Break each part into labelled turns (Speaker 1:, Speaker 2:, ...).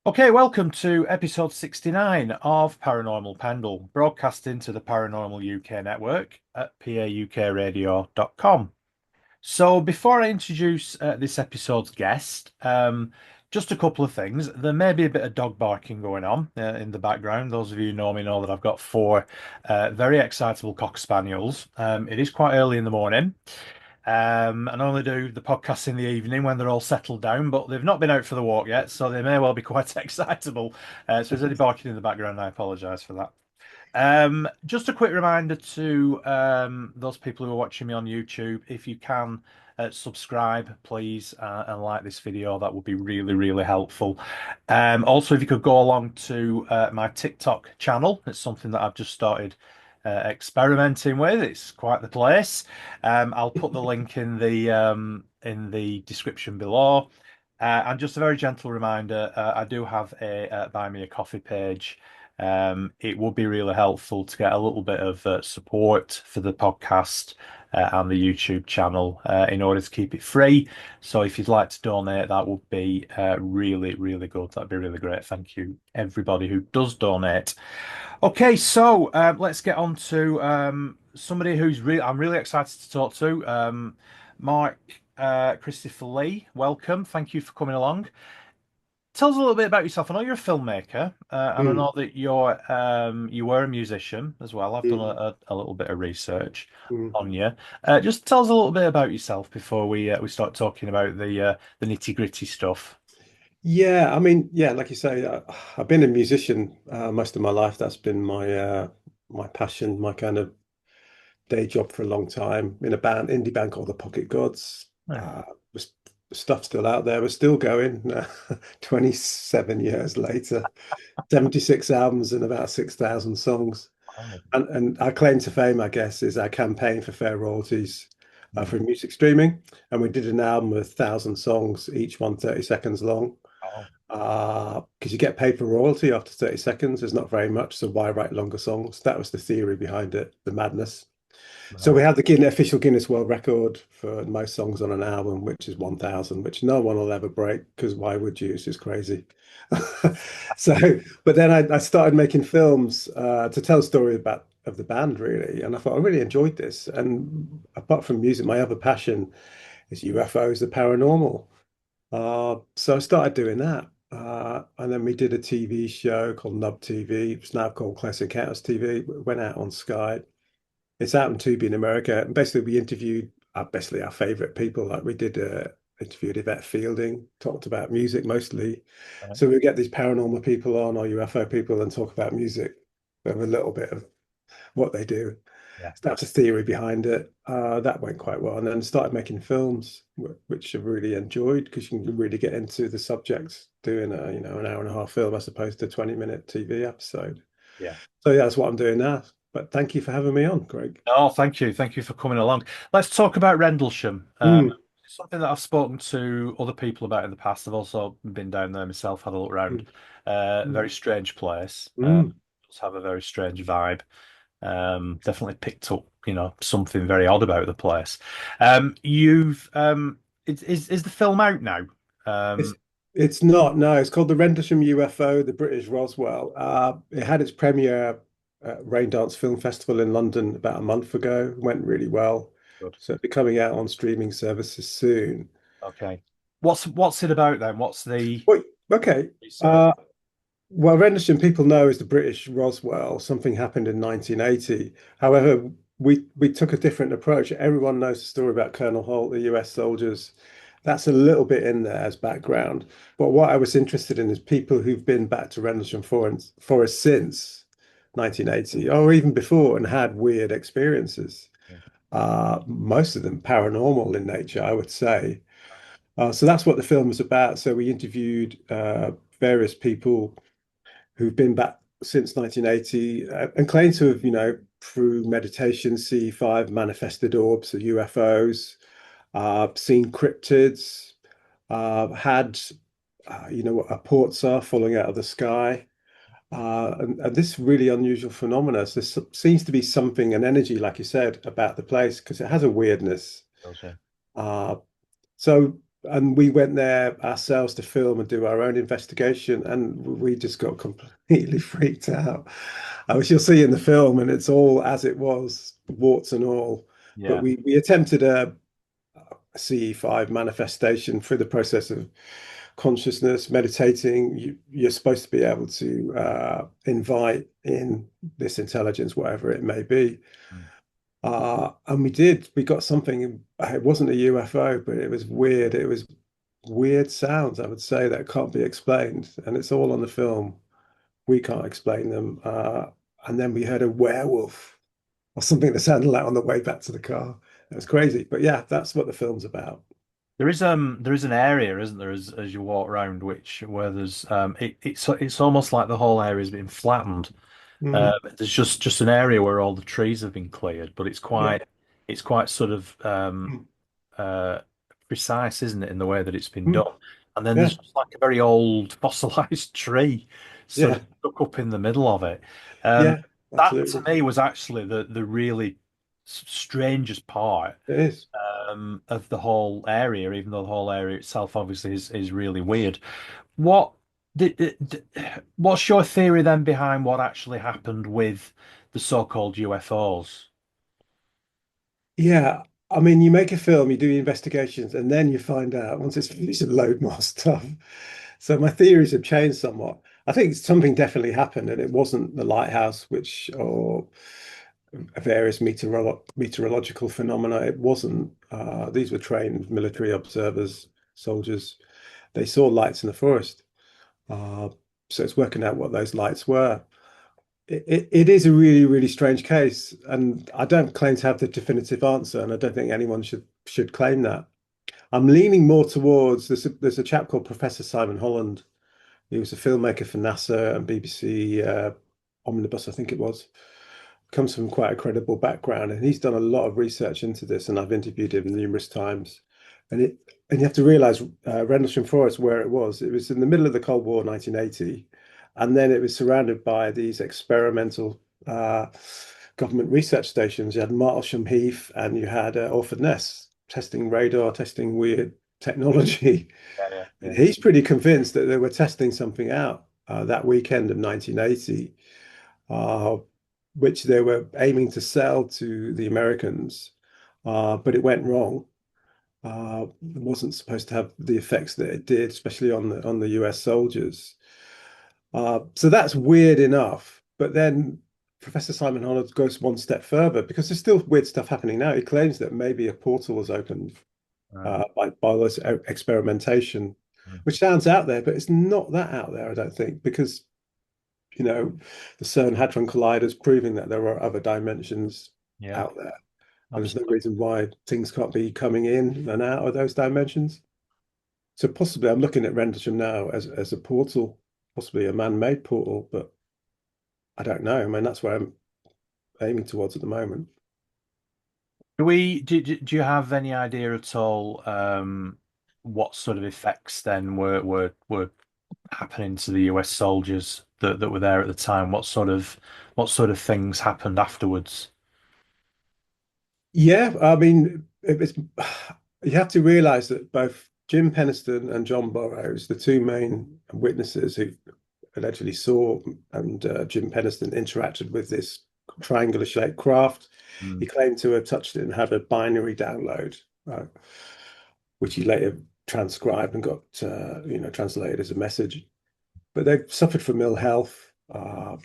Speaker 1: Okay, welcome to episode 69 of Paranormal Pendle, broadcasting to the Paranormal UK network at paukradio.com. So, before I introduce this episode's guest, just a couple of things. There may be a bit of dog barking going on in the background. Those of you who know me know that I've got four very excitable cocker spaniels. It is quite early in the morning. I normally do the podcast in the evening when they're all settled down, but they've not been out for the walk yet, so they may well be quite excitable. So if there's any barking in the background, I apologise for that. Just a quick reminder to those people who are watching me on YouTube, if you can subscribe, please, and like this video, that would be really, really helpful. Also, if you could go along to my TikTok channel, it's something that I've just started experimenting with. It's quite the place. I'll put the link in the description below. And just a very gentle reminder, I do have a Buy Me a Coffee page. It would be really helpful to get a little bit of support for the podcast and the YouTube channel in order to keep it free. So if you'd like to donate, that would be really, really good. That'd be really great. Thank you, everybody who does donate. Okay, so let's get on to somebody I'm really excited to talk to. Mark Christopher Lee, welcome. Thank you for coming along. Tell us a little bit about yourself. I know you're a filmmaker, and I
Speaker 2: Mm,
Speaker 1: know that you were a musician as well. I've done
Speaker 2: mm,
Speaker 1: a little bit of research
Speaker 2: mm.
Speaker 1: on you. Just tell us a little bit about yourself before we start talking about the nitty-gritty stuff.
Speaker 2: Yeah, I mean, yeah, like you say, I've been a musician most of my life. That's been my passion, my kind of day job for a long time in a indie band called the Pocket Gods.
Speaker 1: Yeah.
Speaker 2: Uh, was stuff still out there. We're still going. 27 years later, 76 albums and about 6,000 songs.
Speaker 1: Oh.
Speaker 2: And our claim to fame, I guess, is our campaign for fair royalties
Speaker 1: Mm.
Speaker 2: for music streaming. And we did an album with 1,000 songs, each one 30 seconds long.
Speaker 1: Oh.
Speaker 2: Because you get paid for royalty after 30 seconds. There's not very much, so why write longer songs? That was the theory behind it, the madness. So we
Speaker 1: Right.
Speaker 2: had the official Guinness World Record for most songs on an album, which is 1,000, which no one will ever break, because why would you? It's just crazy. So, but then I started making films to tell a story of the band, really. And I thought I really enjoyed this. And apart from music, my other passion is UFOs, the paranormal. So I started doing that. And then we did a TV show called Nub TV. It's now called Close Encounters TV. It went out on Sky. It's out on Tubi in America. And basically, we interviewed basically our favorite people. Like we did interviewed Yvette Fielding, talked about music mostly.
Speaker 1: Right.
Speaker 2: So we get these paranormal people on or UFO people and talk about music with a little bit of what they do.
Speaker 1: Yeah.
Speaker 2: So that's a theory behind it. That went quite well. And then started making films, which I've really enjoyed because you can really get into the subjects doing an hour and a half film as opposed to a 20-minute TV episode.
Speaker 1: Yeah.
Speaker 2: So yeah, that's what I'm doing now. But thank you for having me on, Greg.
Speaker 1: Oh, thank you. Thank you for coming along. Let's talk about Rendlesham.
Speaker 2: Mm,
Speaker 1: It's something that I've spoken to other people about in the past. I've also been down there myself, had a look around.
Speaker 2: mm,
Speaker 1: Very
Speaker 2: mm,
Speaker 1: strange place.
Speaker 2: mm.
Speaker 1: Does have a very strange vibe. Definitely picked up, something very odd about the place. You've is the film out now?
Speaker 2: It's
Speaker 1: Um,
Speaker 2: it's not, no, it's called the Rendlesham UFO, the British Roswell. It had its premiere at Raindance Film Festival in London about a month ago. Went really well.
Speaker 1: Good.
Speaker 2: So it'll be coming out on streaming services soon.
Speaker 1: Okay. What's it about then? What's the
Speaker 2: Wait, okay.
Speaker 1: research?
Speaker 2: Uh, well, Rendlesham people know is the British Roswell. Something happened in 1980. However, we took a different approach. Everyone knows the story about Colonel Holt, the US soldiers. That's a little bit in there as background. But what I was interested in is people who've been back to Forest since 1980 or even before and had weird experiences. Most of them paranormal in nature, I would say. So that's what the film was about. So we interviewed various people who've been back since 1980 and claim to have, through meditation, C5 manifested orbs, the UFOs, seen cryptids, had, what our ports are falling out of the sky. And this really unusual phenomena. So there seems to be something, an energy, like you said, about the place because it has a weirdness.
Speaker 1: Okay.
Speaker 2: Uh, so and we went there ourselves to film and do our own investigation, and we just got completely freaked out. Which you'll see in the film, and it's all as it was, warts and all. But
Speaker 1: Yeah.
Speaker 2: we attempted a CE5 manifestation through the process of consciousness, meditating. You're supposed to be able to invite in this intelligence, whatever it may be.
Speaker 1: Mm.
Speaker 2: And we did. We got something. It wasn't a UFO, but it was weird. It was weird sounds, I would say, that can't be explained. And it's all on the film. We can't explain them. And then we heard a werewolf or something that sounded like on the way back to the car. It was crazy. But yeah, that's what the film's about.
Speaker 1: There is an area, isn't there, as you walk around, which where there's it's almost like the whole area's been flattened.
Speaker 2: Mm,
Speaker 1: There's just an area where all the trees have been cleared, but
Speaker 2: yeah.
Speaker 1: it's quite sort of
Speaker 2: Mm,
Speaker 1: uh, precise, isn't it, in the way that it's been
Speaker 2: mm,
Speaker 1: done? And then
Speaker 2: yeah.
Speaker 1: there's just like a very old fossilized tree sort
Speaker 2: Yeah.
Speaker 1: of stuck up in the middle of it. Um,
Speaker 2: Yeah.
Speaker 1: that to
Speaker 2: Absolutely.
Speaker 1: me was actually the really strangest part
Speaker 2: It is.
Speaker 1: of the whole area, even though the whole area itself obviously is really weird. What what's your theory then behind what actually happened with the so-called UFOs?
Speaker 2: Yeah. I mean, you make a film, you do the investigations, and then you find out once it's finished, a load more stuff. So my theories have changed somewhat. I think something definitely happened, and it wasn't the lighthouse, which or various meteorological phenomena. It wasn't. These were trained military observers, soldiers. They saw lights in the forest. Uh, so it's working out what those lights were. It is a really, really strange case, and I don't claim to have the definitive answer, and I don't think anyone should claim that. I'm leaning more towards there's a chap called Professor Simon Holland. He was a filmmaker for NASA and BBC Omnibus, I think it was. Comes from quite a credible background, and he's done a lot of research into this, and I've interviewed him numerous times. And you have to realize Rendlesham Forest, where it was in the middle of the Cold War, 1980, and then it was surrounded by these experimental government research stations. You had Martlesham Heath, and you had Orford Ness testing radar, testing weird technology.
Speaker 1: Yeah, yeah,
Speaker 2: And
Speaker 1: yeah.
Speaker 2: he's pretty convinced that they were testing something out that weekend of 1980, uh, which they were aiming to sell to the Americans, but it went wrong. It wasn't supposed to have the effects that it did, especially on the US soldiers. So that's weird enough. But then Professor Simon Holland goes one step further because there's still weird stuff happening now. He claims that maybe a portal was opened
Speaker 1: Right.
Speaker 2: by this experimentation,
Speaker 1: Mm.
Speaker 2: which sounds out there, but it's not that out there, I don't think, because you know the CERN Hadron Colliders proving that there are other dimensions
Speaker 1: Yeah,
Speaker 2: out there, and there's no
Speaker 1: absolutely.
Speaker 2: reason why things can't be coming in and out of those dimensions. So possibly, I'm looking at Rendlesham now as a portal, possibly a man-made portal, but I don't know. I mean, that's where I'm aiming towards at the moment.
Speaker 1: Do you have any idea at all what sort of effects then were happening to the US soldiers that were there at the time? What sort of things happened afterwards?
Speaker 2: Yeah, I mean, it's you have to realize that both Jim Penniston and John Burroughs, the two main witnesses who allegedly saw and Jim Penniston interacted with this triangular shaped craft.
Speaker 1: Mm.
Speaker 2: He claimed to have touched it and had a binary download, which he later transcribed and got translated as a message. But they've suffered from ill health and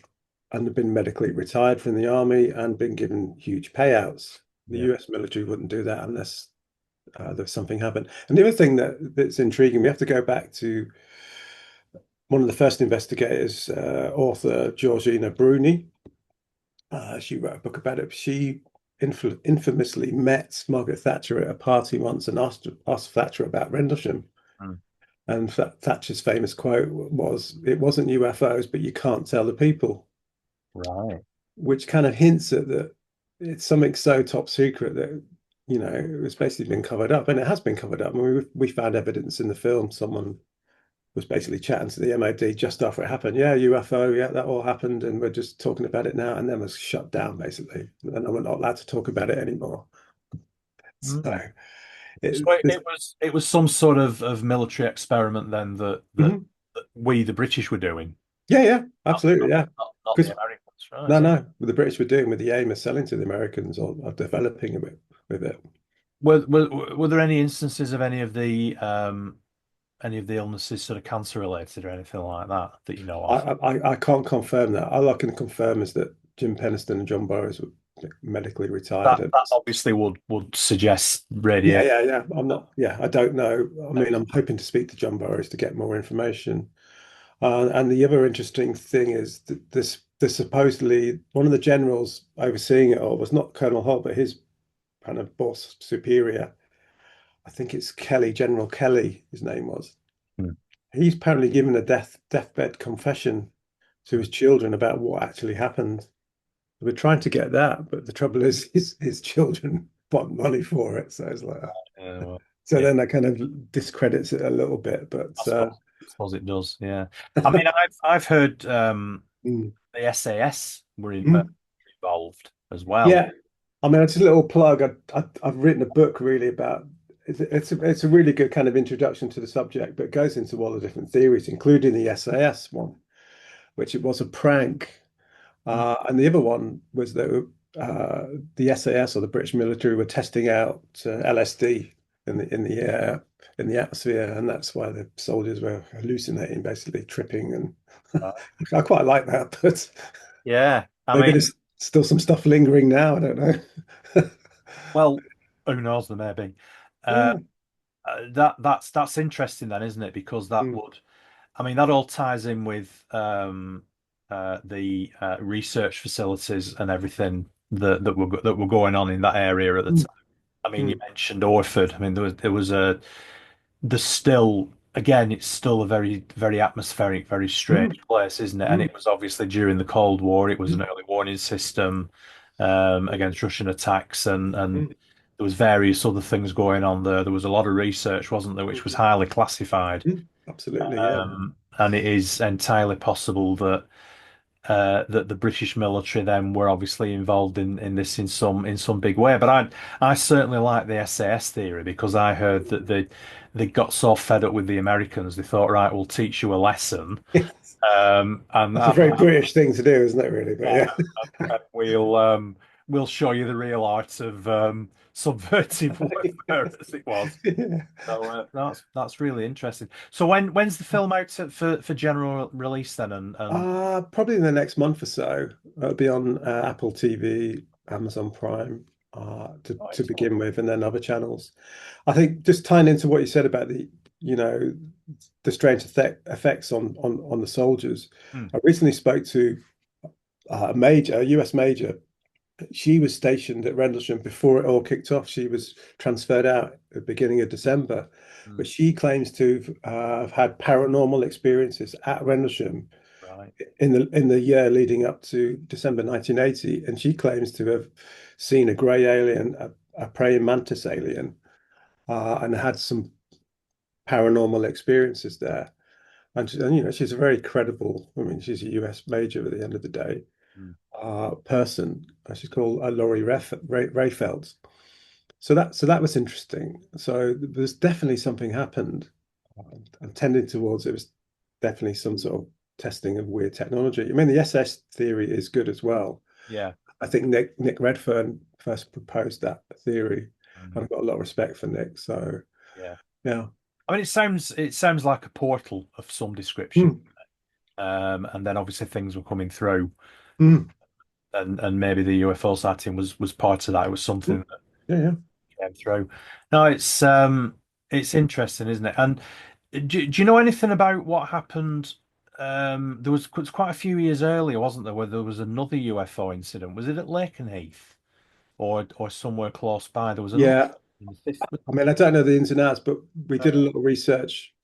Speaker 2: have been medically retired from the army and been given huge payouts. The
Speaker 1: Yeah.
Speaker 2: US military wouldn't do that unless there's something happened. And the other thing that's intriguing, we have to go back to one of the first investigators, author Georgina Bruni. She wrote a book about it. She infamously met Margaret Thatcher at a party once and asked Thatcher about Rendlesham.
Speaker 1: Mm.
Speaker 2: And Thatcher's famous quote was, "It wasn't UFOs, but you can't tell the people,"
Speaker 1: Right.
Speaker 2: which kind of hints at that it's something so top secret that it's basically been covered up, and it has been covered up. I mean, we found evidence in the film. Someone was basically chatting to the MOD just after it happened. Yeah, UFO, yeah, that all happened, and we're just talking about it now, and then was shut down basically, and we're not allowed to talk about it anymore. So
Speaker 1: Mm. So
Speaker 2: This,
Speaker 1: it was some sort of military experiment then
Speaker 2: Mhm.
Speaker 1: that we the British were doing,
Speaker 2: Yeah, yeah, absolutely, yeah.
Speaker 1: not the
Speaker 2: Because
Speaker 1: Americans, right?
Speaker 2: no,
Speaker 1: Yeah.
Speaker 2: no, what the British were doing with the aim of selling to the Americans or developing a bit with it.
Speaker 1: Were there any instances of any of the illnesses sort of cancer related or anything like that that you know
Speaker 2: I,
Speaker 1: of?
Speaker 2: I can't confirm that. All I can confirm is that Jim Penniston and John Burroughs were medically retired. And
Speaker 1: That obviously would suggest
Speaker 2: yeah,
Speaker 1: radiation.
Speaker 2: yeah, yeah. I'm not. Yeah, I don't know. I mean, I'm hoping to speak to John Burroughs to get more information. And the other interesting thing is that this supposedly one of the generals overseeing it all was not Colonel Holt, but his kind of boss superior. I think it's Kelly, General Kelly, his name was.
Speaker 1: Hmm.
Speaker 2: He's apparently given a deathbed confession to his children about what actually happened. We're trying to get that, but the trouble is his children want money for it. So it's like,
Speaker 1: Well,
Speaker 2: so
Speaker 1: yeah,
Speaker 2: then that kind of discredits it a little bit. But
Speaker 1: I suppose it does. Yeah, I mean, I've heard
Speaker 2: mm,
Speaker 1: the SAS were
Speaker 2: mm,
Speaker 1: involved as well.
Speaker 2: yeah, I mean, it's a little plug. I've written a book really about it's a really good kind of introduction to the subject, but it goes into all the different theories, including the SAS one, which it was a prank.
Speaker 1: Mm,
Speaker 2: And the other one was that the SAS or the British military were testing out LSD in the air in the atmosphere, and that's why the soldiers were hallucinating, basically tripping. And
Speaker 1: right.
Speaker 2: I quite like that, but
Speaker 1: Yeah, I
Speaker 2: maybe
Speaker 1: mean,
Speaker 2: there's still some stuff lingering now. I don't know.
Speaker 1: well, who knows? There may be. Uh,
Speaker 2: Yeah.
Speaker 1: that's interesting then, isn't it? Because that
Speaker 2: Mm,
Speaker 1: would, I mean, that all ties in with the research facilities and everything that were going on in that area at the
Speaker 2: mm,
Speaker 1: time. I mean, you
Speaker 2: mm,
Speaker 1: mentioned Orford. I mean, there was a there's still again, it's still a very atmospheric, very strange
Speaker 2: mm,
Speaker 1: place, isn't it? And
Speaker 2: mm,
Speaker 1: it was obviously during the Cold War. It was an early warning system against Russian attacks, and
Speaker 2: mm,
Speaker 1: there was various other things going on there. There was a lot of research, wasn't there, which was highly classified.
Speaker 2: absolutely, yeah.
Speaker 1: And it is entirely possible that the British military then were obviously involved in this in some big way. But I certainly like the SAS theory because I heard that they got so fed up with the Americans they thought, right, we'll teach you a lesson, and
Speaker 2: That's a very British thing to do, isn't it, really? But
Speaker 1: yeah,
Speaker 2: yeah.
Speaker 1: and we'll show you the real art of subversive warfare as it was.
Speaker 2: Yeah.
Speaker 1: So that's really interesting. So when's the film out for general release then? And
Speaker 2: Probably in the next month or so. It'll be on Apple TV, Amazon Prime,
Speaker 1: oh,
Speaker 2: to
Speaker 1: excellent.
Speaker 2: begin with, and then other channels. I think just tying into what you said about you know, the strange effects on the soldiers.
Speaker 1: Hmm.
Speaker 2: I recently spoke to a US major. She was stationed at Rendlesham before it all kicked off. She was transferred out at the beginning of December,
Speaker 1: Hmm.
Speaker 2: but she claims to have had paranormal experiences at Rendlesham
Speaker 1: Right.
Speaker 2: in the year leading up to December 1980, and she claims to have seen a grey alien, a praying mantis alien, and had some paranormal experiences there. And she's a very credible. I mean, she's a US major at the end of the day.
Speaker 1: Hmm.
Speaker 2: Person. She's called Laurie Rayfeld. So that was interesting. So there's definitely something happened. I'm tending towards it was definitely some sort of testing of weird technology. I mean, the SS theory is good as well.
Speaker 1: Yeah.
Speaker 2: I think Nick Redfern first proposed that theory,
Speaker 1: Hmm.
Speaker 2: and I've got a lot of respect for Nick. So
Speaker 1: Yeah.
Speaker 2: yeah.
Speaker 1: I mean, it sounds like a portal of some description,
Speaker 2: Mm,
Speaker 1: and then obviously things were coming through,
Speaker 2: mm,
Speaker 1: and maybe the UFO sighting was part of that. It was
Speaker 2: mm.
Speaker 1: something that
Speaker 2: Yeah, yeah.
Speaker 1: came through. No, it's interesting, isn't it? And do you know anything about what happened? There was quite a few years earlier, wasn't there, where there was another UFO incident? Was it at Lakenheath or somewhere close by? There was another
Speaker 2: Yeah.
Speaker 1: in the fifth.
Speaker 2: I mean, I don't know the ins and outs, but we did a lot of research.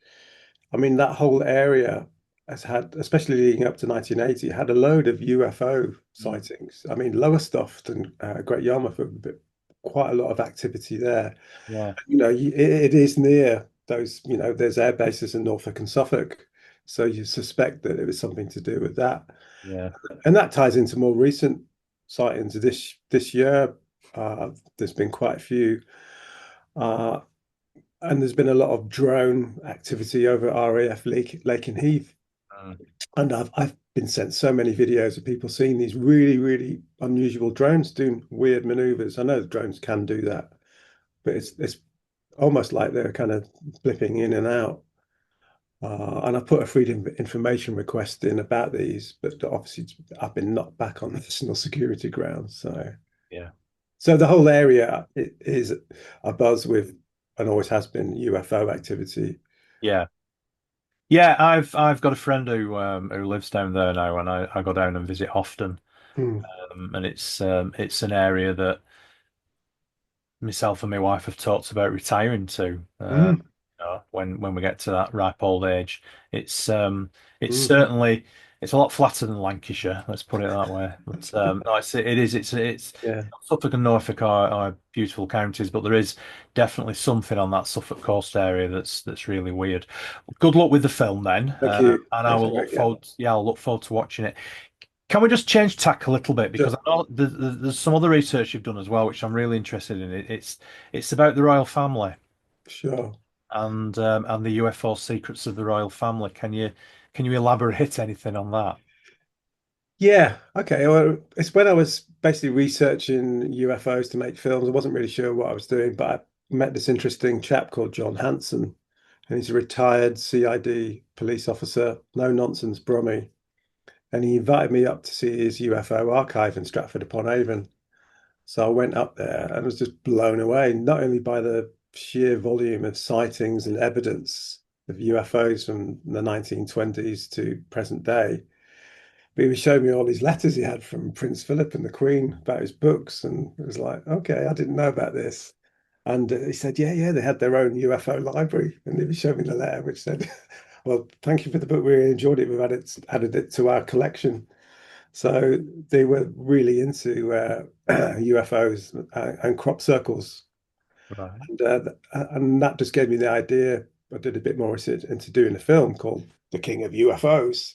Speaker 2: I mean, that whole area has had, especially leading up to 1980, had a load of UFO
Speaker 1: Mm,
Speaker 2: sightings. I mean, lower stuff than Great Yarmouth, but quite a lot of activity there.
Speaker 1: yeah,
Speaker 2: It is near those, there's air bases in Norfolk and Suffolk. So you suspect that it was something to do with that.
Speaker 1: yeah.
Speaker 2: And that ties into more recent sightings this year. There's been quite a few. and there's been a lot of drone activity over at RAF Lake and Heath.
Speaker 1: Mm.
Speaker 2: And I've been sent so many videos of people seeing these really, really unusual drones doing weird maneuvers. I know the drones can do that, but it's almost like they're kind of blipping in and out. And I put a freedom of information request in about these, but obviously I've been knocked back on national security grounds.
Speaker 1: Yeah.
Speaker 2: So the whole area is abuzz with, and always has been, UFO activity.
Speaker 1: Yeah. Yeah, I've got a friend who lives down there now, and I go down and visit often.
Speaker 2: Mm,
Speaker 1: And it's an area that myself and my wife have talked about retiring to.
Speaker 2: mm,
Speaker 1: When we get to that ripe old age, it's um, it's
Speaker 2: mm.
Speaker 1: certainly it's a lot flatter than Lancashire. Let's put it that way. But no, it is. It's
Speaker 2: Yeah.
Speaker 1: Suffolk and Norfolk are beautiful counties, but there is definitely something on that Suffolk coast area that's really weird. Good luck with the film then,
Speaker 2: Thank you.
Speaker 1: and I
Speaker 2: Thanks,
Speaker 1: will
Speaker 2: Eric.
Speaker 1: look
Speaker 2: Yeah,
Speaker 1: forward. Yeah, I'll look forward to watching it. Can we just change tack a little bit because
Speaker 2: sure,
Speaker 1: I know there's some other research you've done as well, which I'm really interested in. It's about the royal family
Speaker 2: sure.
Speaker 1: and the UFO secrets of the royal family. Can you elaborate anything on that?
Speaker 2: Yeah, okay. Well, it's when I was basically researching UFOs to make films. I wasn't really sure what I was doing, but I met this interesting chap called John Hanson, and he's a retired CID police officer, no nonsense Brummie. And he invited me up to see his UFO archive in Stratford upon Avon. So I went up there and was just blown away, not only by the sheer volume of sightings and evidence of UFOs from the 1920s to present day, but he was showing me all these letters he had from Prince Philip and the Queen about his books. And it was like, okay, I didn't know about this. And he said, yeah, they had their own UFO library. And he showed me the letter which said, well, thank you for the book. We really enjoyed it. We've added it to our collection. So they were really into UFOs and crop circles,
Speaker 1: Right.
Speaker 2: and that just gave me the idea. I did a bit more research into doing a film called The King of UFOs,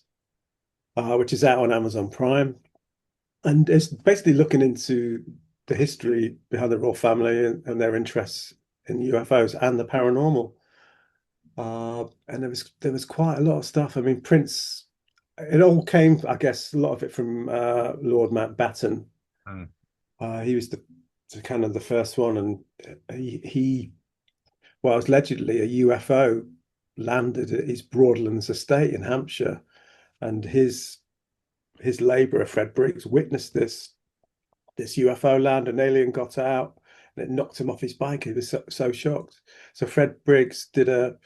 Speaker 2: which is out on Amazon Prime, and it's basically looking into the history behind the royal family and their interests in UFOs and the paranormal. And there was quite a lot of stuff. I mean, Prince. It all came, I guess, a lot of it from Lord Mountbatten.
Speaker 1: Mm.
Speaker 2: He was the kind of the first one, and he well, it was allegedly a UFO landed at his Broadlands estate in Hampshire, and his labourer Fred Briggs witnessed this UFO land. An alien got out and it knocked him off his bike. He was so shocked. So Fred Briggs did a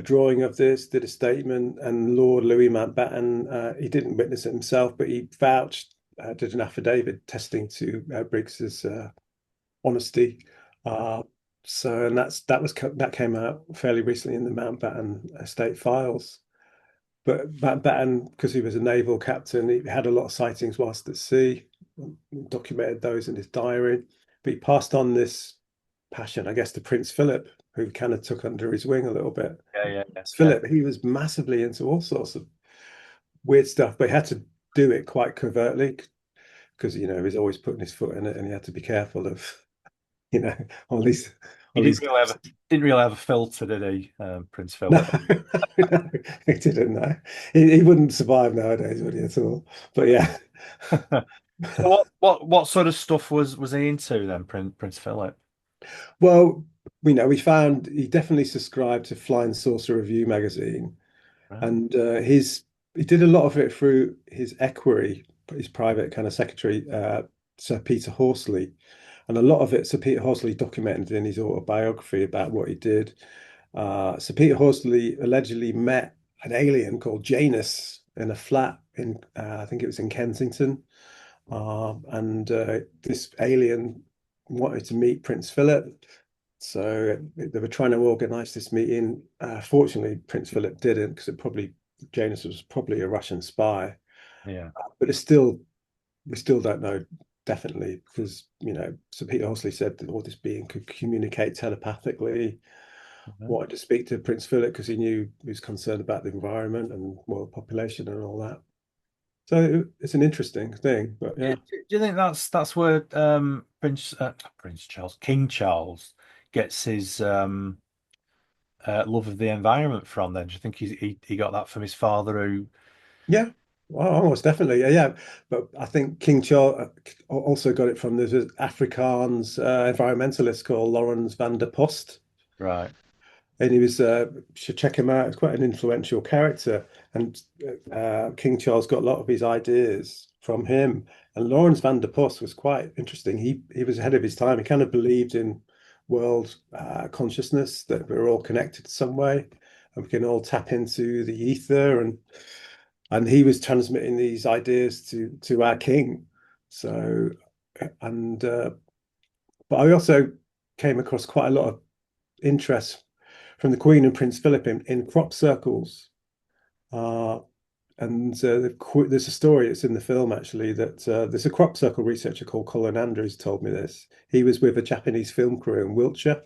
Speaker 2: drawing of this, did a statement, and Lord Louis Mountbatten, he didn't witness it himself, but he vouched, did an affidavit testing to Briggs's honesty. Uh, and that came out fairly recently in the Mountbatten estate files. But Mountbatten, because he was a naval captain, he had a lot of sightings whilst at sea, documented those in his diary. But he passed on this passion, I guess, to Prince Philip, who kind of took under his wing a little bit.
Speaker 1: Yeah.
Speaker 2: Philip, he was massively into all sorts of weird stuff, but he had to do it quite covertly because he's always putting his foot in it, and he had to be careful of you know all these
Speaker 1: He
Speaker 2: all these guys.
Speaker 1: didn't really have a filter, did he, Prince
Speaker 2: No,
Speaker 1: Philip?
Speaker 2: no, he didn't know. He wouldn't survive nowadays, would he, at all? But yeah.
Speaker 1: So what sort of stuff was he into then, Prince Philip?
Speaker 2: Well, we found he definitely subscribed to Flying Saucer Review magazine,
Speaker 1: Right.
Speaker 2: and he did a lot of it through his equerry, his private kind of secretary, Sir Peter Horsley, and a lot of it Sir Peter Horsley documented in his autobiography about what he did. Sir Peter Horsley allegedly met an alien called Janus in a flat in, I think it was in Kensington, and this alien wanted to meet Prince Philip. So they were trying to organize this meeting. Fortunately, Prince Philip didn't, because Janus was probably a Russian spy.
Speaker 1: Yeah.
Speaker 2: But we still don't know definitely, because Sir Peter Horsley said that all this being could communicate telepathically,
Speaker 1: Mhm.
Speaker 2: wanted to speak to Prince Philip because he was concerned about the environment and world population and all that. So it's an interesting thing, but
Speaker 1: Do
Speaker 2: yeah.
Speaker 1: you think that's where Prince Charles, King Charles, gets love of the environment from then? Do you think he got that from his father who?
Speaker 2: Yeah, well, almost definitely. Yeah. But I think King Charles also got it from there's an Afrikaans environmentalist called Lawrence van der Post.
Speaker 1: Right.
Speaker 2: And he was should check him out. He's quite an influential character, and King Charles got a lot of his ideas from him. And Lawrence van der Post was quite interesting. He was ahead of his time. He kind of believed in world consciousness, that we're all connected some way, and we can all tap into the ether. And he was transmitting these ideas to our king. So and but I also came across quite a lot of interest from the Queen and Prince Philip in crop circles. Uh, and there's a story, it's in the film actually, that there's a crop circle researcher called Colin Andrews told me this. He was with a Japanese film crew in Wiltshire.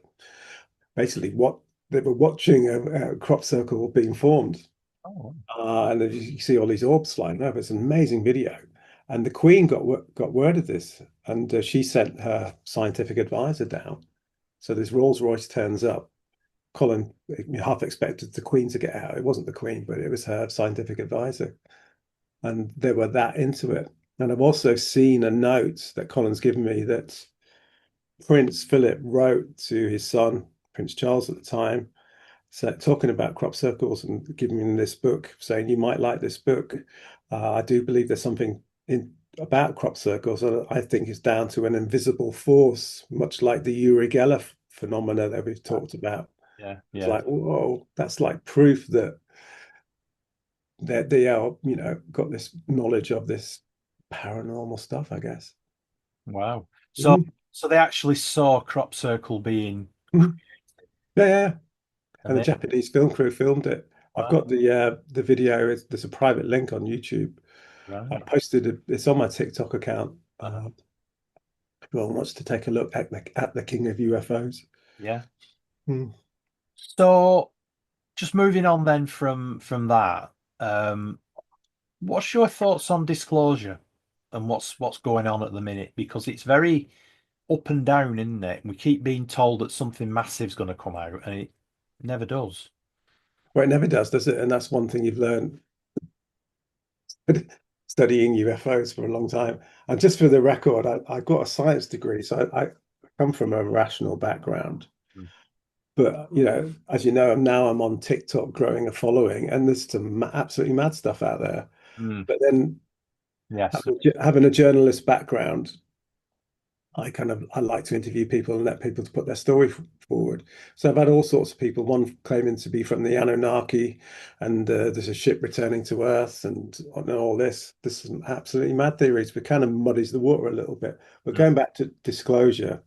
Speaker 2: Basically, what they were watching a crop circle being formed.
Speaker 1: Oh,
Speaker 2: And you see all these orbs flying over. It's an amazing video. And the Queen got word of this, and she sent her scientific advisor down. So this Rolls Royce turns up. Colin half expected the Queen to get out. It wasn't the Queen, but it was her scientific advisor. And they were that into it. And I've also seen a note that Colin's given me that Prince Philip wrote to his son, Prince Charles at the time, so talking about crop circles and giving him this book, saying you might like this book. I do believe there's something in about crop circles, and I think it's down to an invisible force, much like the Uri Geller phenomena that we've talked about.
Speaker 1: yeah,
Speaker 2: It's
Speaker 1: yeah.
Speaker 2: like, whoa, that's like proof that they are, got this knowledge of this paranormal stuff, I guess.
Speaker 1: Wow. So
Speaker 2: Mhm.
Speaker 1: so they actually saw crop circle being
Speaker 2: Mhm. Yeah, yeah, yeah.
Speaker 1: and
Speaker 2: And the
Speaker 1: they
Speaker 2: Japanese film crew filmed it. I've
Speaker 1: wow,
Speaker 2: got the video. There's a private link on YouTube. I
Speaker 1: right.
Speaker 2: posted it. It's on my TikTok account.
Speaker 1: Uh-huh.
Speaker 2: If anyone wants to take a look at the King of UFOs.
Speaker 1: Yeah.
Speaker 2: Hmm.
Speaker 1: So just moving on then from that, um, what's your thoughts on disclosure and what's going on at the minute? Because it's very up and down, isn't it? We keep being told that something massive's going to come out, and it never does.
Speaker 2: Well, it never does it? And that's one thing you've learned studying UFOs for a long time. And just for the record, I got a science degree, so I come from a rational background.
Speaker 1: Mm.
Speaker 2: But as you know, now I'm on TikTok growing a following, and there's some absolutely mad stuff out there.
Speaker 1: Mm.
Speaker 2: But then
Speaker 1: Yes.
Speaker 2: having a journalist background, I like to interview people and let people to put their story forward. So I've had all sorts of people, one claiming to be from the Anunnaki, and there's a ship returning to Earth, and all this. This is absolutely mad theories, but kind of muddies the water a little bit. But
Speaker 1: Mm.
Speaker 2: going back to disclosure,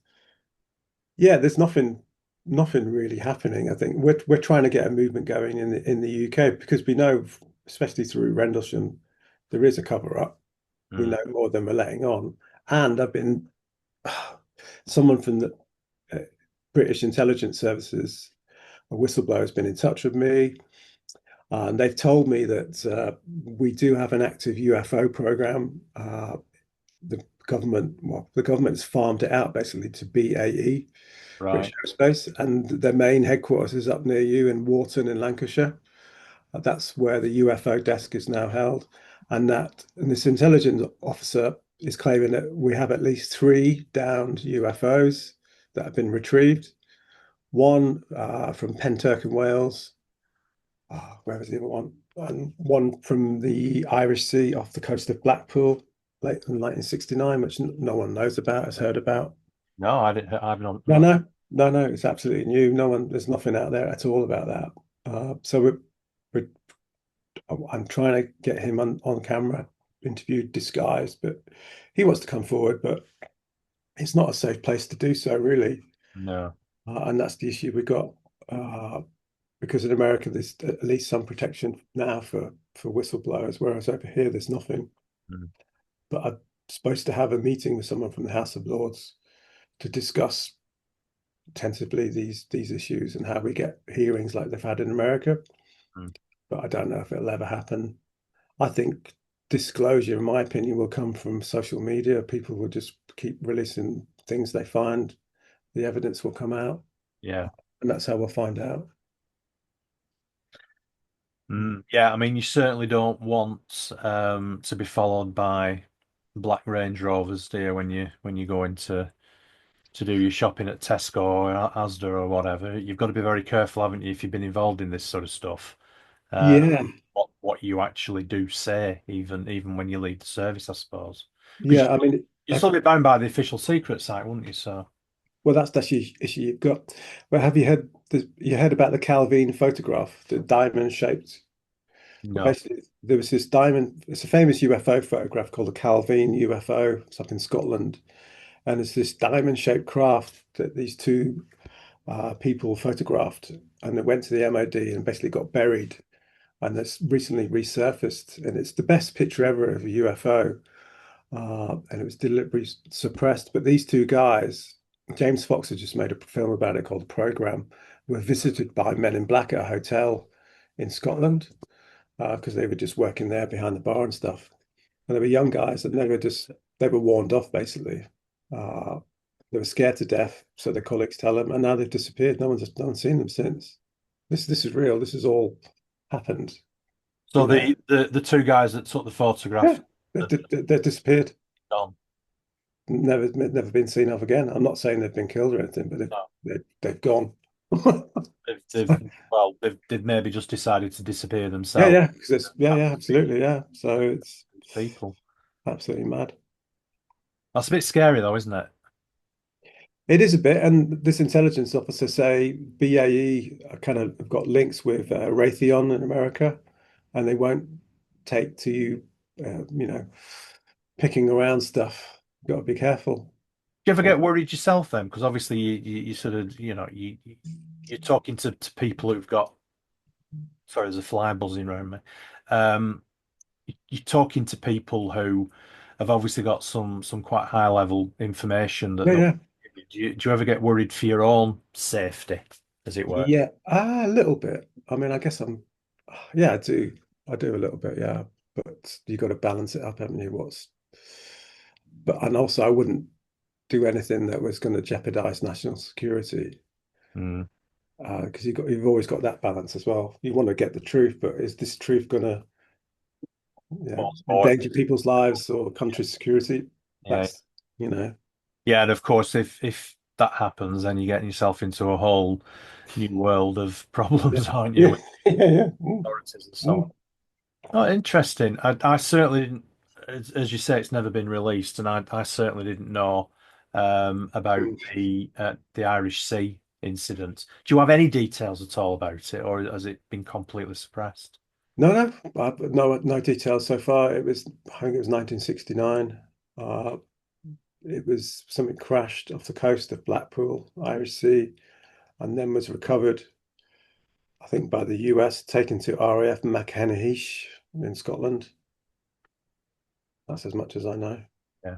Speaker 2: yeah, there's nothing really happening. I think we're trying to get a movement going in the UK because we know, especially through Rendlesham, there is a cover up. We
Speaker 1: Mm.
Speaker 2: know more than we're letting on. And I've been someone from the uh, British intelligence services, a whistleblower, has been in touch with me, and they've told me that we do have an active UFO program. The government's farmed it out basically to BAE, British
Speaker 1: Right.
Speaker 2: Aerospace, and their main headquarters is up near you in Warton in Lancashire. That's where the UFO desk is now held. And this intelligence officer is claiming that we have at least three downed UFOs that have been retrieved. One from Penturk in Wales. Where was the other one? And one from the Irish Sea off the coast of Blackpool, late in 1969, which no one knows about, has heard about.
Speaker 1: No, I didn't. I've not.
Speaker 2: No,
Speaker 1: Not.
Speaker 2: no, no, no. It's absolutely new. There's nothing out there at all about that. So we're I'm trying to get him on camera, interviewed, disguised, but he wants to come forward, but it's not a safe place to do so, really.
Speaker 1: No.
Speaker 2: And that's the issue we got. Because in America, there's at least some protection now for whistleblowers, whereas over here, there's nothing.
Speaker 1: Mm.
Speaker 2: But I'm supposed to have a meeting with someone from the House of Lords to discuss tentatively these issues and how we get hearings like they've had in America.
Speaker 1: Mm.
Speaker 2: But I don't know if it'll ever happen. I think disclosure, in my opinion, will come from social media. People will just keep releasing things they find. The evidence will come out,
Speaker 1: Yeah.
Speaker 2: and that's how we'll find out.
Speaker 1: Yeah, I mean, you certainly don't want to be followed by black Range Rovers, do you, when you go into to do your shopping at Tesco or Asda or whatever. You've got to be very careful, haven't you, if you've been involved in this sort of stuff, uh,
Speaker 2: Yeah,
Speaker 1: what you actually do say, even when you leave the service, I suppose, because
Speaker 2: yeah. I mean,
Speaker 1: you'd still be bound by the official secret site, wouldn't you? So,
Speaker 2: well, that's the issue you've got. Well, have you heard you heard about the Calvin photograph, the diamond shaped? Well,
Speaker 1: no.
Speaker 2: basically, there was this diamond. It's a famous UFO photograph called the Calvin UFO. It's up in Scotland, and it's this diamond shaped craft that these two people photographed, and it went to the MOD and basically got buried. And it's recently resurfaced, and it's the best picture ever of a UFO. And it was deliberately suppressed. But these two guys, James Fox had just made a film about it called The Program, were visited by men in black at a hotel in Scotland because they were just working there behind the bar and stuff. And they were young guys, and they were warned off basically. Uh, they were scared to death, so their colleagues tell them, and now they've disappeared. No one's seen them since. This is real. This has all happened.
Speaker 1: So
Speaker 2: You know,
Speaker 1: the two guys that took the
Speaker 2: yeah,
Speaker 1: photograph
Speaker 2: they've,
Speaker 1: are
Speaker 2: they've disappeared.
Speaker 1: gone.
Speaker 2: Never been seen of again. I'm not saying they've been killed or anything, but
Speaker 1: No,
Speaker 2: they've gone.
Speaker 1: they've maybe just decided to disappear
Speaker 2: Yeah,
Speaker 1: themselves.
Speaker 2: yeah, because it's yeah, absolutely, yeah. So it's
Speaker 1: People.
Speaker 2: absolutely mad.
Speaker 1: That's a bit scary, though, isn't it?
Speaker 2: It is a bit, and this intelligence officer say BAE are kind of have got links with Raytheon in America, and they won't take to you, you know, picking around stuff. You've got to be careful.
Speaker 1: Do you ever
Speaker 2: Uh,
Speaker 1: get worried yourself then? Because obviously you sort of, you're talking to people who've got, sorry, there's a fly buzzing around me. Um, you're talking to people who have obviously got some quite high level information that
Speaker 2: yeah,
Speaker 1: they'll.
Speaker 2: yeah,
Speaker 1: Do you ever get worried for your own safety, as it were?
Speaker 2: yeah. A little bit. I mean, I guess yeah, I do. I do a little bit, yeah. But you got to balance it up, haven't you? And also I wouldn't do anything that was going to jeopardize national security.
Speaker 1: Mm.
Speaker 2: Because you've always got that balance as well. You want to get the truth, but is this truth going to
Speaker 1: Or,
Speaker 2: endanger people's lives or country's security?
Speaker 1: yeah,
Speaker 2: That's, you know,
Speaker 1: yeah, and of course, if that happens, then you're getting yourself into a whole new world of
Speaker 2: yeah,
Speaker 1: problems, aren't you,
Speaker 2: yeah,
Speaker 1: with
Speaker 2: yeah, yeah.
Speaker 1: authorities and so on.
Speaker 2: Mm,
Speaker 1: Oh, interesting. I certainly didn't, as you say, it's never been released, and I certainly didn't know about
Speaker 2: mm.
Speaker 1: the Irish Sea incident. Do you have any details at all about it, or has it been completely suppressed?
Speaker 2: No, no details so far. I think it was 1969. Uh, it was something crashed off the coast of Blackpool, Irish Sea, and then was recovered, I think, by the US, taken to RAF Macheneheish in Scotland. That's as much as I know.
Speaker 1: Yeah.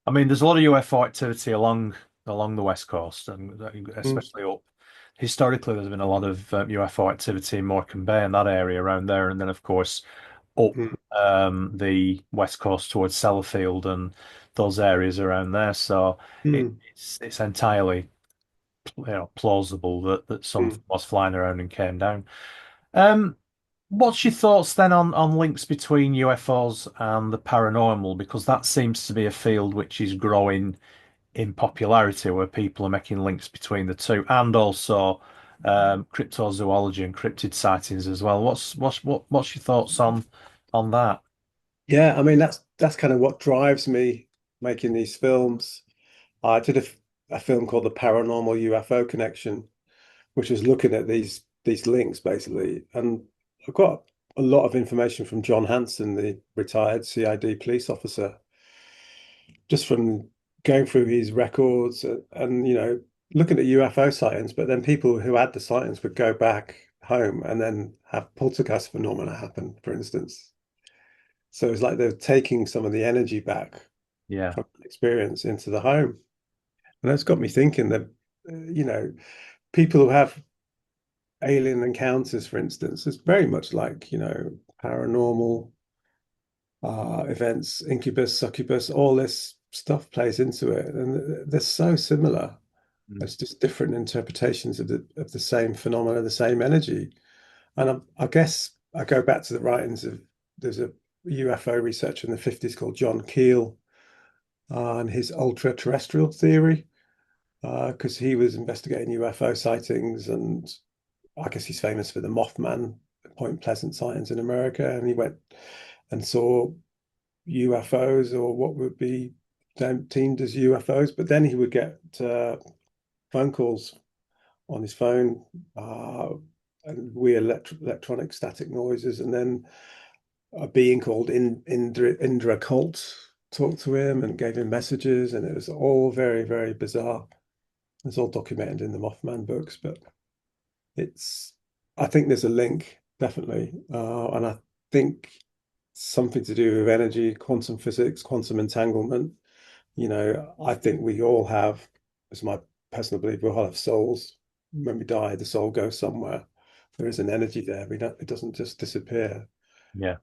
Speaker 1: I mean, there's a lot of UFO activity along the west coast, and
Speaker 2: Mm,
Speaker 1: especially up. Historically, there's been a lot of UFO activity in Morecambe Bay and that area around there, and then of course up
Speaker 2: mm,
Speaker 1: the west coast towards Sellafield and those areas around there. So
Speaker 2: mm,
Speaker 1: it's entirely plausible that
Speaker 2: mm.
Speaker 1: something was flying around and came down. Um, what's your thoughts then on links between UFOs and the paranormal? Because that seems to be a field which is growing in popularity, where people are making links between the two, and also cryptozoology and cryptid sightings as well. What's your thoughts on that?
Speaker 2: Yeah, I mean that's kind of what drives me making these films. I did a film called The Paranormal UFO Connection, which was looking at these links basically. And I've got a lot of information from John Hanson, the retired CID police officer, just from going through his records and looking at UFO sightings. But then people who had the sightings would go back home and then have poltergeist phenomena happen, for instance. So it's like they're taking some of the energy back
Speaker 1: Yeah,
Speaker 2: from experience into the home. And that's got me thinking that, people who have alien encounters, for instance, is very much like, paranormal events, incubus, succubus, all this stuff plays into it. And they're so similar.
Speaker 1: mm,
Speaker 2: It's just different interpretations of the same phenomena, the same energy. And I guess I go back to the writings of there's a UFO researcher in the 50s called John Keel and his ultra terrestrial theory, because he was investigating UFO sightings, and I guess he's famous for the Mothman Point Pleasant sightings in America, and he went and saw UFOs, or what would be deemed as UFOs, but then he would get phone calls on his phone, and weird electronic static noises, and then a being called Indra Cult talked to him and gave him messages, and it was all very, very bizarre. It's all documented in the Mothman books, but it's I think there's a link definitely, and I think something to do with energy, quantum physics, quantum entanglement. I think we all have, as my personal belief, we all have souls. When we die, the soul goes somewhere. There is an energy there. We don't. It doesn't just disappear.
Speaker 1: Yeah,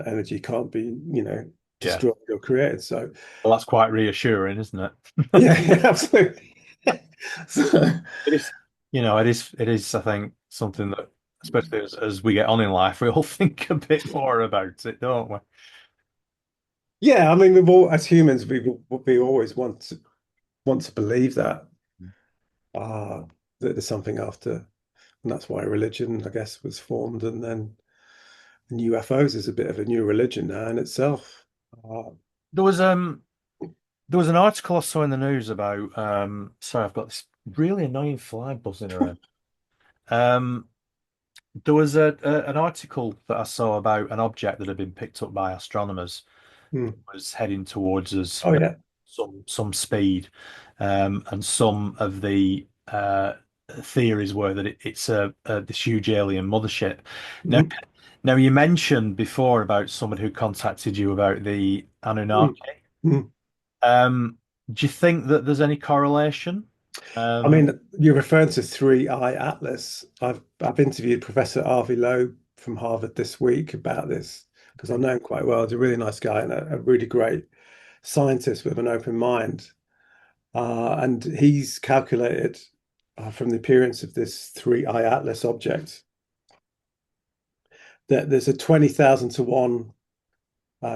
Speaker 2: Energy can't be,
Speaker 1: yeah.
Speaker 2: destroyed or created. So,
Speaker 1: Well, that's quite reassuring, isn't it?
Speaker 2: yeah, yeah, absolutely. So,
Speaker 1: It is, it is, I think, something that, especially as we get on in life, we all think a bit more about it, don't we?
Speaker 2: yeah, I mean, we've all, as humans, we always want to believe that uh, that there's something after, and that's why religion, I guess, was formed, and then UFOs is a bit of a new religion now in itself. Uh,
Speaker 1: There was there was an article I saw in the news about sorry, I've got this really annoying fly buzzing around. Um there was an article that I saw about an object that had been picked up by astronomers,
Speaker 2: hmm.
Speaker 1: was heading towards us
Speaker 2: Oh
Speaker 1: at
Speaker 2: yeah.
Speaker 1: some speed, and some of the theories were that it's this huge alien mothership. Now,
Speaker 2: Mhm.
Speaker 1: now you mentioned before about someone who contacted you about the
Speaker 2: Mhm.
Speaker 1: Anunnaki.
Speaker 2: Mhm.
Speaker 1: Do you think that there's any correlation?
Speaker 2: I
Speaker 1: Um,
Speaker 2: mean, you're referring to Three Eye Atlas. I've interviewed Professor Arvi Loeb from Harvard this week about this because I know him quite well. He's a really nice guy and a really great scientist with an open mind. And he's calculated from the appearance of this Three Eye Atlas object that there's a 20,000 to 1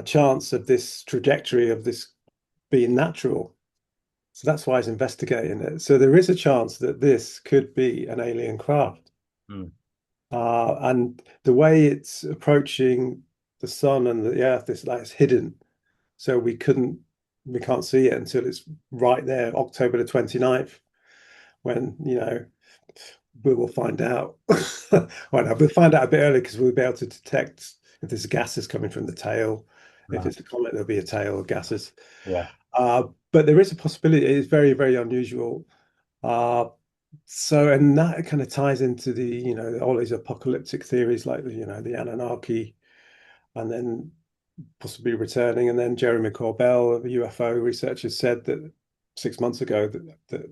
Speaker 2: chance of this trajectory of this being natural. So that's why he's investigating it. So there is a chance that this could be an alien craft.
Speaker 1: hmm,
Speaker 2: And the way it's approaching the sun and the earth is like it's hidden. So we can't see it until it's right there, October the 29th, when, we will find out. Well, no, we'll find out a bit early because we'll be able to detect if there's gases coming from the tail. If
Speaker 1: right.
Speaker 2: it's a comet, there'll be a tail of gases.
Speaker 1: Yeah.
Speaker 2: But there is a possibility. It is very, very unusual. Uh, and that kind of ties into all these apocalyptic theories like, the Anunnaki, and then possibly returning. And then Jeremy Corbell, a UFO researcher, said that 6 months ago that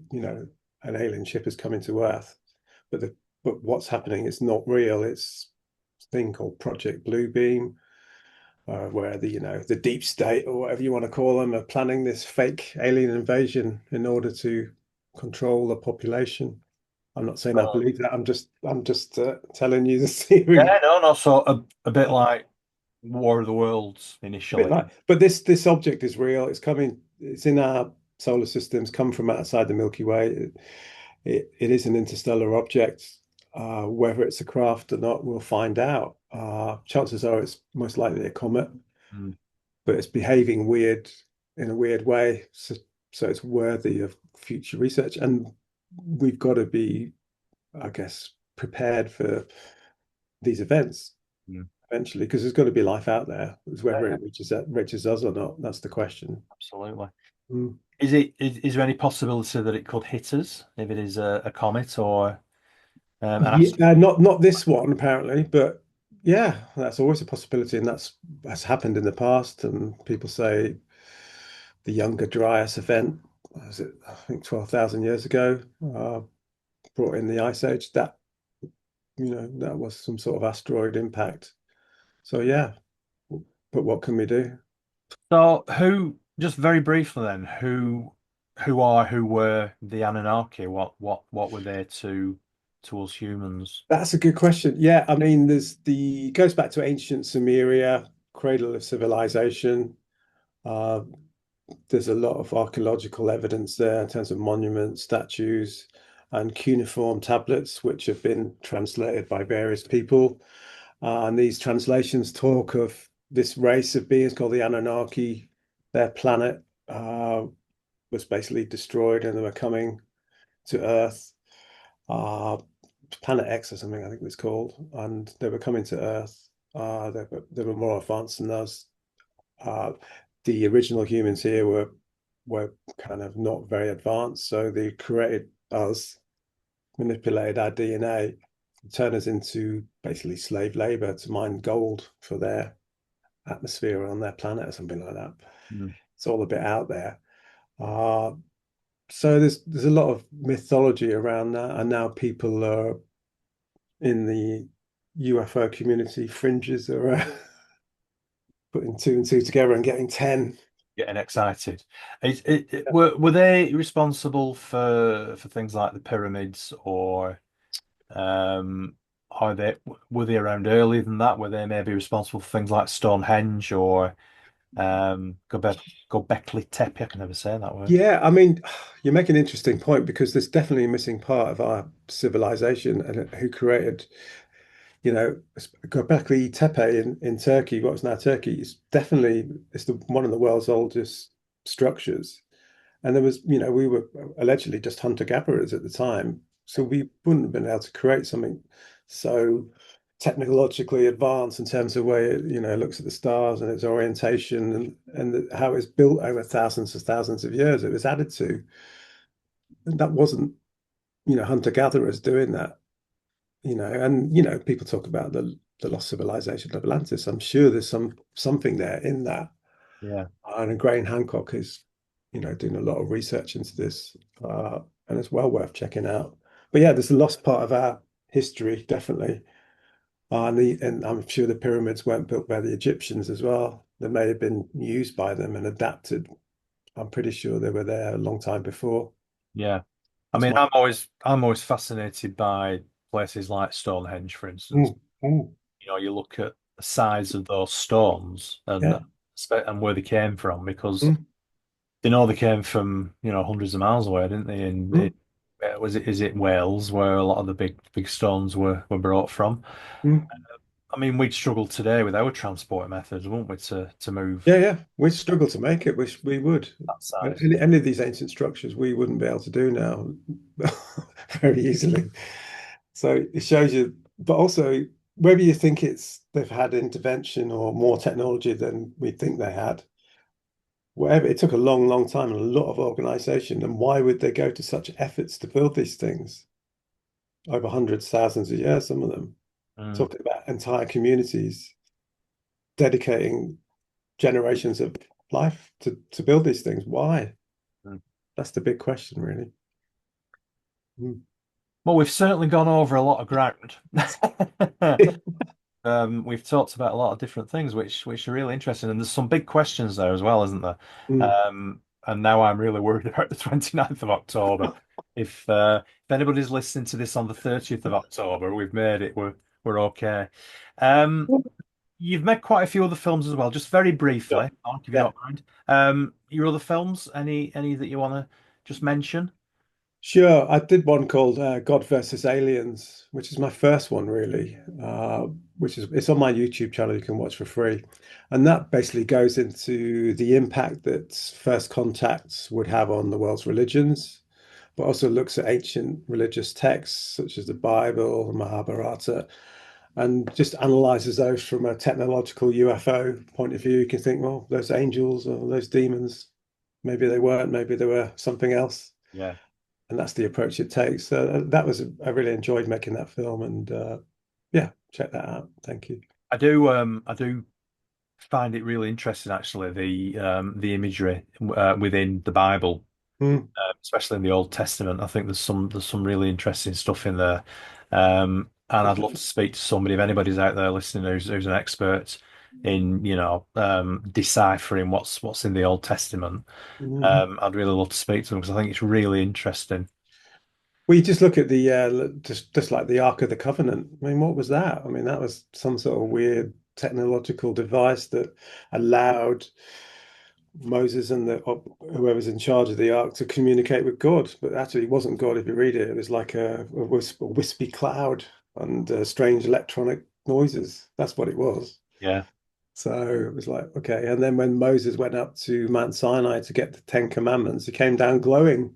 Speaker 2: an alien ship is coming to Earth, but what's happening is not real. It's a thing called Project Bluebeam, where the deep state or whatever you want to call them are planning this fake alien invasion in order to control the population. I'm not saying I
Speaker 1: Oh.
Speaker 2: believe that. I'm just telling you the theory.
Speaker 1: Yeah, no, no. So a bit like War of the Worlds
Speaker 2: A bit
Speaker 1: initially.
Speaker 2: like, but this object is real. It's coming. It's in our solar systems. Come from outside the Milky Way. It is an interstellar object. Whether it's a craft or not, we'll find out. Chances are it's most likely a comet,
Speaker 1: Mm,
Speaker 2: but it's behaving weird in a weird way. So it's worthy of future research, and we've got to be, I guess, prepared for these events
Speaker 1: mm.
Speaker 2: eventually, because there's got to be life out there. It's
Speaker 1: Yeah,
Speaker 2: whether
Speaker 1: yeah,
Speaker 2: it reaches us or not. That's the question.
Speaker 1: absolutely.
Speaker 2: Mm.
Speaker 1: Is there any possibility that it could hit us if it is a comet or an
Speaker 2: Yeah,
Speaker 1: asteroid?
Speaker 2: not this one apparently, but yeah, that's always a possibility, and that's happened in the past. And people say the Younger Dryas event, was it, I think 12,000 years ago, brought in the ice age. That was some sort of asteroid impact. So yeah, but what can we do?
Speaker 1: So just very briefly then, who who were the Anunnaki? What were they to us humans?
Speaker 2: That's a good question. Yeah, I mean, it goes back to ancient Sumeria, cradle of civilization. Uh, there's a lot of archaeological evidence there in terms of monuments, statues, and cuneiform tablets, which have been translated by various people. And these translations talk of this race of beings called the Anunnaki. Their planet was basically destroyed, and they were coming to Earth. Uh, Planet X or something, I think it was called, and they were coming to Earth. They were more advanced than us. Uh, the original humans here were kind of not very advanced, so they created us, manipulated our DNA, turned us into basically slave labor to mine gold for their atmosphere on their planet or something like that.
Speaker 1: Mm.
Speaker 2: It's all a bit out there. Uh, so there's a lot of mythology around that, and now people are in the UFO community fringes are putting two and two together and getting 10.
Speaker 1: Getting excited. Were they responsible for things like the pyramids, or um, are they were they around earlier than that? Were they maybe responsible for things like Stonehenge or Göbekli Tepe? I can never say that word.
Speaker 2: Yeah, I mean, you make an interesting point because there's definitely a missing part of our civilization and who created, Göbekli Tepe in Turkey, what's now Turkey, is definitely one of the world's oldest structures. And there was, we were allegedly just hunter-gatherers at the time. So we wouldn't have been able to create something so technologically advanced in terms of where it looks at the stars and its orientation and how it's built over thousands of years. It was added to. And that wasn't, hunter-gatherers doing that, and people talk about the lost civilization of Atlantis. I'm sure there's something there in that.
Speaker 1: Yeah,
Speaker 2: And Graham Hancock is, doing a lot of research into this, and it's well worth checking out. But yeah, there's a lost part of our history, definitely. And I'm sure the pyramids weren't built by the Egyptians as well. They may have been used by them and adapted. I'm pretty sure they were there a long time before.
Speaker 1: yeah. I
Speaker 2: That's
Speaker 1: mean,
Speaker 2: my
Speaker 1: I'm always fascinated by places like Stonehenge, for instance.
Speaker 2: mm.
Speaker 1: You look at the size of those stones
Speaker 2: Yeah.
Speaker 1: and where they came from, because
Speaker 2: Mm.
Speaker 1: they came from hundreds of miles away, didn't they?
Speaker 2: Mm.
Speaker 1: Is it Wales where a lot of the big stones were brought from?
Speaker 2: Mm.
Speaker 1: I mean, we'd struggle today with our transport methods, wouldn't we, to move
Speaker 2: Yeah. We struggle to make it. We would.
Speaker 1: that size?
Speaker 2: Any of these ancient structures we wouldn't be able to do now very easily. So it shows you, but also whether you think they've had intervention or more technology than we think they had, whatever, it took a long time and a lot of organization. And why would they go to such efforts to build these things over hundreds, thousands of years, some of them,
Speaker 1: Mm,
Speaker 2: talking about entire communities dedicating generations of life to build these things. Why?
Speaker 1: mm.
Speaker 2: That's the big question, really. Mm.
Speaker 1: Well, we've certainly gone over a lot of ground. We've talked about a lot of different things, which are really interesting, and there's some big questions there as well, isn't there?
Speaker 2: Mm.
Speaker 1: And now I'm really worried about the 29th of October. If anybody's listening to this on the 30th of October, we've made it. We're okay. Um, you've made quite a few other films as well. Just very
Speaker 2: Yeah.
Speaker 1: briefly, Mark, if you
Speaker 2: Yeah.
Speaker 1: don't mind. Your other films, any that you want to just mention?
Speaker 2: Sure. I did one called God versus Aliens, which is my first one, really, which is it's on my YouTube channel. You can watch for free. And that basically goes into the impact that first contacts would have on the world's religions, but also looks at ancient religious texts such as the Bible, the Mahabharata, and just analyzes those from a technological UFO point of view. You can think, well, those angels or those demons, maybe they weren't, maybe they were something else,
Speaker 1: Yeah.
Speaker 2: and that's the approach it takes. So I really enjoyed making that film, and yeah, check that out. Thank you.
Speaker 1: I do find it really interesting, actually, the imagery within the Bible,
Speaker 2: Mm.
Speaker 1: especially in the Old Testament. I think there's some really interesting stuff in there, and I'd love to speak to somebody, if anybody's out there listening who's an expert in deciphering what's in the Old Testament.
Speaker 2: Mm.
Speaker 1: I'd really love to speak to them because I think it's really interesting.
Speaker 2: Well, you just look at the just like the Ark of the Covenant. I mean, what was that? I mean, that was some sort of weird technological device that allowed Moses and or whoever's in charge of the Ark to communicate with God. But actually, it wasn't God if you read it. It was like a wispy cloud and strange electronic noises. That's what it was.
Speaker 1: Yeah.
Speaker 2: So it was like, okay. And then when Moses went up to Mount Sinai to get the Ten Commandments, he came down glowing.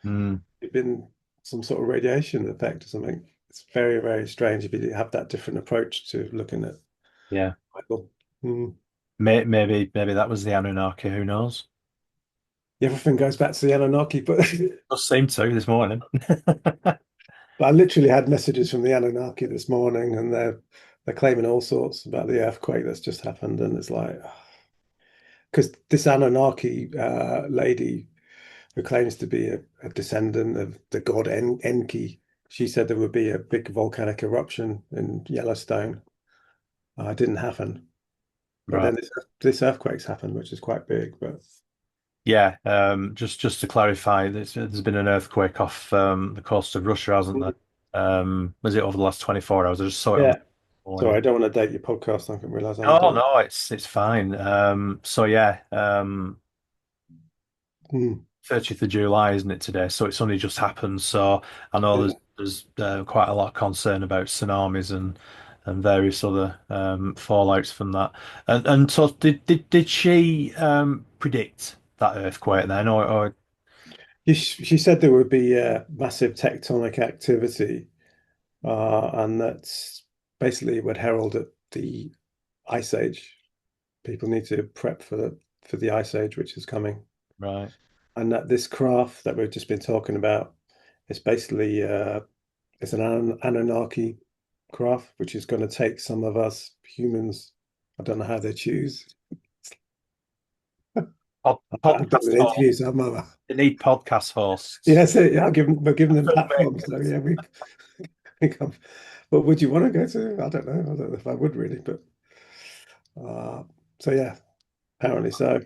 Speaker 1: Mm,
Speaker 2: It'd been some sort of radiation effect or something. It's very, very strange if you have that different approach to looking at
Speaker 1: yeah.
Speaker 2: Bible. Mm.
Speaker 1: Maybe that was the Anunnaki. Who knows?
Speaker 2: Everything goes back to the Anunnaki, but
Speaker 1: Just seemed to this morning.
Speaker 2: but I literally had messages from the Anunnaki this morning, and they're claiming all sorts about the earthquake that's just happened, and it's like because this Anunnaki lady who claims to be a descendant of the god Enki, she said there would be a big volcanic eruption in Yellowstone. It didn't happen. But
Speaker 1: Right.
Speaker 2: then this earthquake's happened, which is quite big. But
Speaker 1: Yeah. Just to clarify, there's been an earthquake off the coast of Russia, hasn't there? Was it over the last 24 hours? I just saw it on the
Speaker 2: yeah, sorry,
Speaker 1: morning.
Speaker 2: I don't want to date your podcast. I didn't realize I was
Speaker 1: Oh
Speaker 2: doing.
Speaker 1: no, it's fine. So yeah,
Speaker 2: Mm,
Speaker 1: 30th of July, isn't it today? So it's only just happened. So I know
Speaker 2: yeah.
Speaker 1: there's quite a lot of concern about tsunamis and various other fallouts from that. And so did she predict that earthquake then, or
Speaker 2: She said there would be massive tectonic activity, and that's basically would herald at the ice age. People need to prep for the ice age, which is coming,
Speaker 1: right?
Speaker 2: and that this craft that we've just been talking about is basically it's an Anunnaki craft, which is going to take some of us humans. I don't know how they choose. I'm
Speaker 1: Podcast
Speaker 2: doing
Speaker 1: host.
Speaker 2: interviews. I'm
Speaker 1: They need podcast hosts.
Speaker 2: yeah, so yeah, we're giving them platforms. So
Speaker 1: Filmmakers.
Speaker 2: yeah, we think I'm, but would you want to go to? I don't know. I don't know if I would really, but uh, so yeah, apparently so.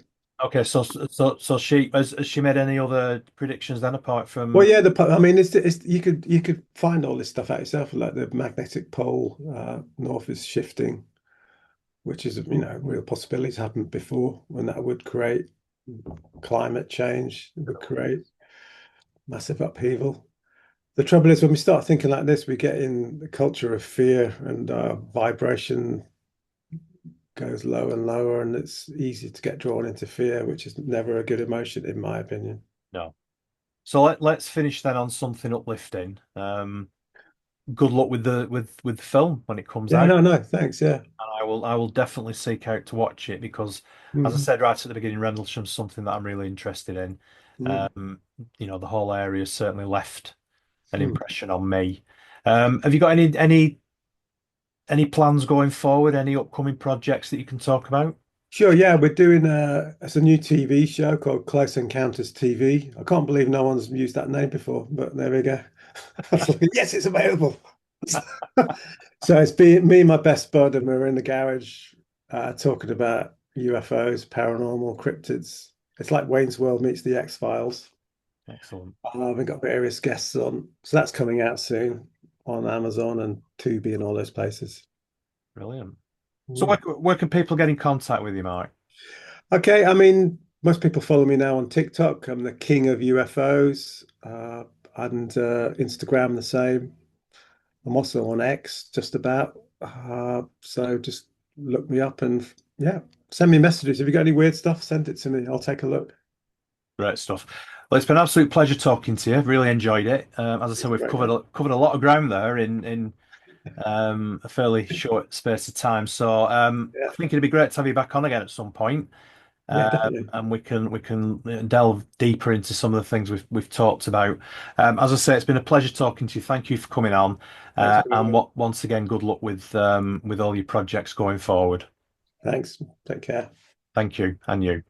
Speaker 1: Okay, so has she made any other predictions then apart
Speaker 2: Well,
Speaker 1: from
Speaker 2: yeah, I mean, it's you could find all this stuff out yourself, like the magnetic pole north is shifting, which is a real possibility. It's happened before, when that would create climate change, it would create massive upheaval. The trouble is, when we start thinking like this, we get in the culture of fear, and vibration goes lower and lower, and it's easy to get drawn into fear, which is never a good emotion, in my opinion.
Speaker 1: no? So let's finish then on something uplifting. Good luck with the film when it comes
Speaker 2: Yeah,
Speaker 1: out.
Speaker 2: no, no, thanks. Yeah.
Speaker 1: And I will definitely seek out to watch it because, as I
Speaker 2: Mhm.
Speaker 1: said right at the beginning, Rendlesham's something that I'm really interested in.
Speaker 2: Mhm.
Speaker 1: Um, the whole area certainly left an
Speaker 2: Mhm.
Speaker 1: impression on me. Have you got any plans going forward? Any upcoming projects that you can talk about?
Speaker 2: Sure, yeah, we're doing it's a new TV show called Close Encounters TV. I can't believe no one's used that name before, but there we go. I was like, yes, it's available. So it's me and my best bud, and we're in the garage talking about UFOs, paranormal, cryptids. It's like Wayne's World meets the X-Files.
Speaker 1: Excellent,
Speaker 2: We've got various guests on, so that's coming out soon on Amazon and Tubi and all those places.
Speaker 1: brilliant. So
Speaker 2: Mm.
Speaker 1: where can people get in contact with you, Mark?
Speaker 2: Okay, I mean, most people follow me now on TikTok. I'm the king of UFOs, and Instagram the same. I'm also on X, just about. So just look me up and yeah, send me messages. If you got any weird stuff, send it to me. I'll take a look.
Speaker 1: Great stuff. Well, it's been an absolute pleasure talking to you. Really enjoyed it. As I said, we've
Speaker 2: Great,
Speaker 1: covered
Speaker 2: man.
Speaker 1: covered a lot of ground there in a fairly short space of time. So I
Speaker 2: Yeah,
Speaker 1: think it'd be great to have you back on again at some point,
Speaker 2: yeah, definitely.
Speaker 1: and we can delve deeper into some of the things we've talked about. As I say, it's been a pleasure talking to you. Thank you for coming on,
Speaker 2: Thanks for having
Speaker 1: and
Speaker 2: me.
Speaker 1: once again, good luck with all your projects going forward.
Speaker 2: Thanks. Take care.
Speaker 1: Thank you, and you.